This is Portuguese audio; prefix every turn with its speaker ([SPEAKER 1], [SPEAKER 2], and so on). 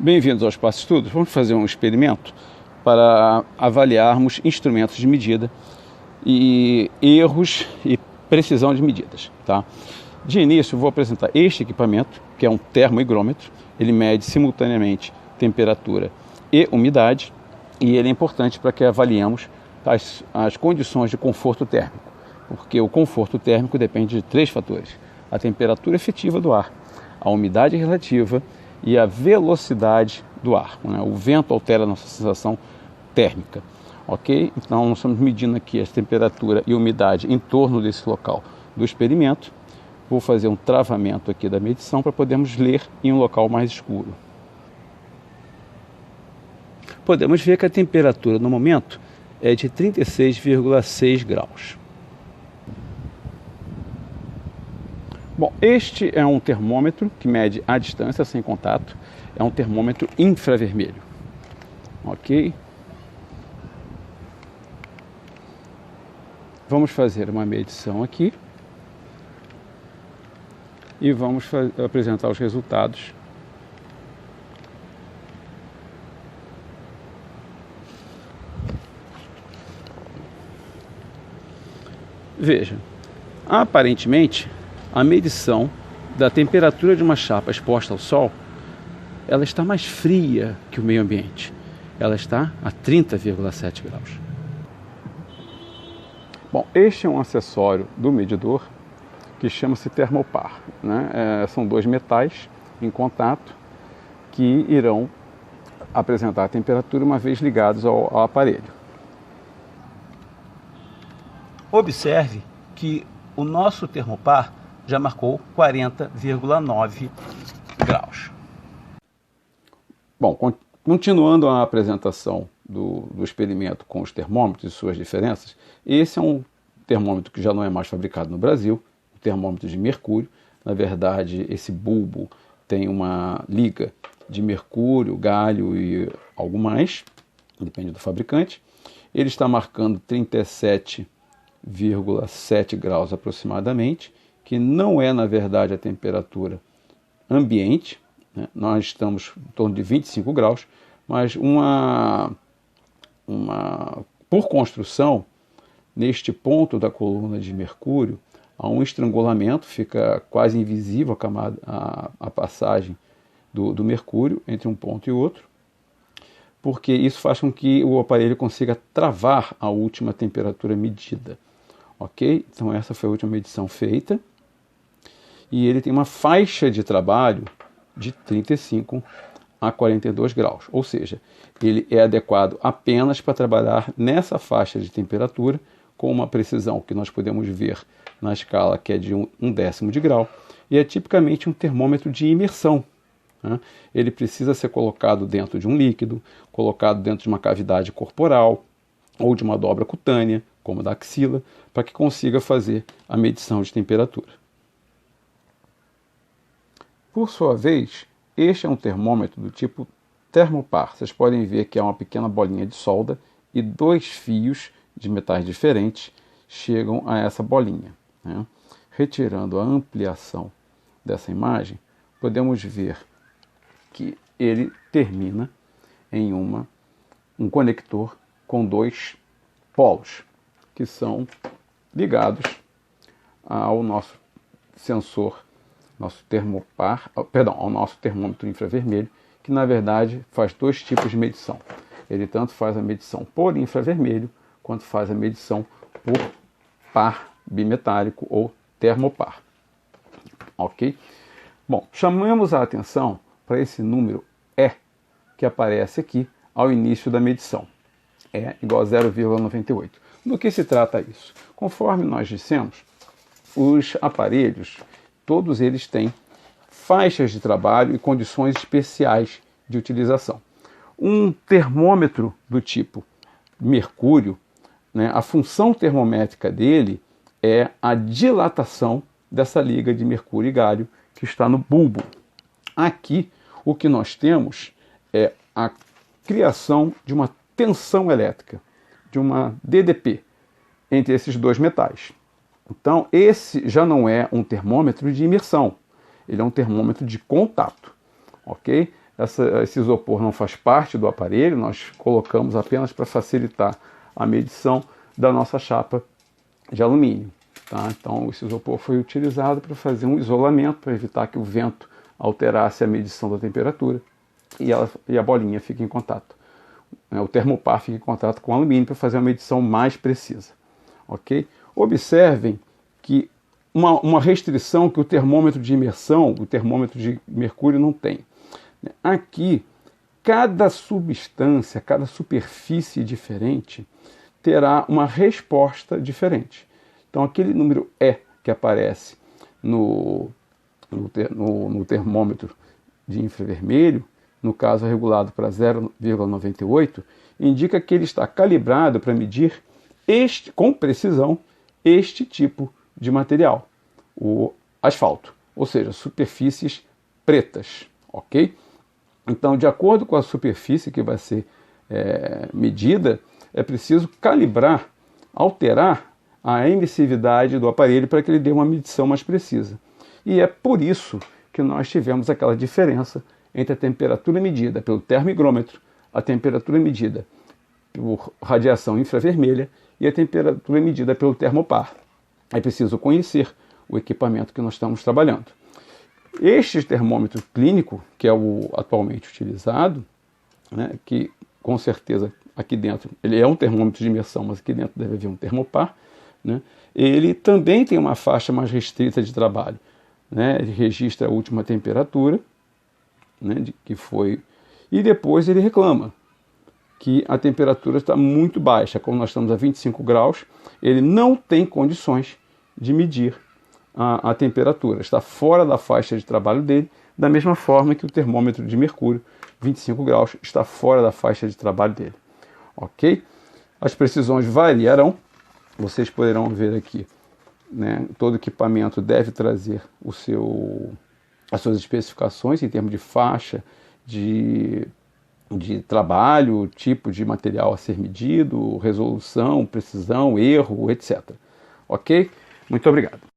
[SPEAKER 1] Bem-vindos ao Espaço Estudos. Vamos fazer um experimento para avaliarmos instrumentos de medida e erros e precisão de medidas. Tá? De início, vou apresentar este equipamento, que é um termohigrômetro. Ele mede simultaneamente temperatura e umidade, e ele é importante para que avaliemos as condições de conforto térmico, porque o conforto térmico depende de três fatores: a temperatura efetiva do ar, a umidade relativa e a velocidade do ar. Né? O vento altera a nossa sensação térmica, ok? Então nós estamos medindo aqui a temperatura e a umidade em torno desse local do experimento. Vou fazer um travamento aqui da medição para podermos ler em um local mais escuro. Podemos ver que a temperatura no momento é de 36,6 graus. Bom, este é um termômetro que mede à distância, sem contato. É um termômetro infravermelho. Ok? Vamos fazer uma medição aqui. E vamos apresentar os resultados. Veja, aparentemente, a medição da temperatura de uma chapa exposta ao sol, ela está mais fria que o meio ambiente. Ela está a 30,7 graus. Bom, este é um acessório do medidor que chama-se termopar. Né? São dois metais em contato que irão apresentar a temperatura uma vez ligados ao aparelho. Observe que o nosso termopar já marcou 40,9 graus. Bom, continuando a apresentação do experimento com os termômetros e suas diferenças, esse é um termômetro que já não é mais fabricado no Brasil, um termômetro de mercúrio. Na verdade, esse bulbo tem uma liga de mercúrio, galho e algo mais, depende do fabricante. Ele está marcando 37,7 graus aproximadamente, que não é, na verdade, a temperatura ambiente, né? Nós estamos em torno de 25 graus, mas por construção, neste ponto da coluna de mercúrio, há um estrangulamento, fica quase invisível a passagem do mercúrio entre um ponto e outro, porque isso faz com que o aparelho consiga travar a última temperatura medida. Ok? Então essa foi a última medição feita. E ele tem uma faixa de trabalho de 35 a 42 graus. Ou seja, ele é adequado apenas para trabalhar nessa faixa de temperatura, com uma precisão que nós podemos ver na escala, que é de 1/10 de grau. E é tipicamente um termômetro de imersão. Né? Ele precisa ser colocado dentro de um líquido, colocado dentro de uma cavidade corporal ou de uma dobra cutânea, como da axila, para que consiga fazer a medição de temperatura. Por sua vez, este é um termômetro do tipo termopar. Vocês podem ver que há uma pequena bolinha de solda e dois fios de metais diferentes chegam a essa bolinha. Né? Retirando a ampliação dessa imagem, podemos ver que ele termina em um conector com dois polos, que são ligados ao nosso sensor, ao nosso termômetro infravermelho, que na verdade faz dois tipos de medição. Ele tanto faz a medição por infravermelho, quanto faz a medição por par bimetálico ou termopar. Ok? Bom, chamamos a atenção para esse número E, que aparece aqui ao início da medição. E igual a 0,98. Do que se trata isso? Conforme nós dissemos, os aparelhos, todos eles têm faixas de trabalho e condições especiais de utilização. Um termômetro do tipo mercúrio, né, a função termométrica dele é a dilatação dessa liga de mercúrio e galho que está no bulbo. Aqui, o que nós temos é a criação de uma tensão elétrica, de uma DDP, entre esses dois metais. Então, esse já não é um termômetro de imersão, ele é um termômetro de contato, ok? esse isopor não faz parte do aparelho, nós colocamos apenas para facilitar a medição da nossa chapa de alumínio. Tá? Então esse isopor foi utilizado para fazer um isolamento, para evitar que o vento alterasse a medição da temperatura e a bolinha fique em contato. O termopar fica em contato com o alumínio para fazer uma medição mais precisa. Ok? Observem que uma restrição que o termômetro de imersão, o termômetro de mercúrio não tem. Aqui, cada substância, cada superfície diferente terá uma resposta diferente. Então, aquele número E que aparece no termômetro de infravermelho, no caso regulado para 0,98, indica que ele está calibrado para medir com precisão este tipo de material, o asfalto, ou seja, superfícies pretas, ok? Então, de acordo com a superfície que vai ser medida, é preciso calibrar, alterar a emissividade do aparelho para que ele dê uma medição mais precisa. E é por isso que nós tivemos aquela diferença entre a temperatura medida pelo termohigrômetro, a temperatura medida por radiação infravermelha e a temperatura medida pelo termopar. É preciso conhecer o equipamento que nós estamos trabalhando. Este termômetro clínico, que é o atualmente utilizado, né, que com certeza aqui dentro, ele é um termômetro de imersão, mas aqui dentro deve haver um termopar, né, ele também tem uma faixa mais restrita de trabalho. Né, ele registra a última temperatura, né, que foi, e depois ele reclama que a temperatura está muito baixa. Como nós estamos a 25 graus, ele não tem condições de medir a temperatura, está fora da faixa de trabalho dele, da mesma forma que o termômetro de mercúrio, 25 graus, está fora da faixa de trabalho dele. Ok? As precisões variarão, vocês poderão ver aqui, né, todo equipamento deve trazer as suas especificações em termos de faixa, de trabalho, tipo de material a ser medido, resolução, precisão, erro, etc. Ok? Muito obrigado.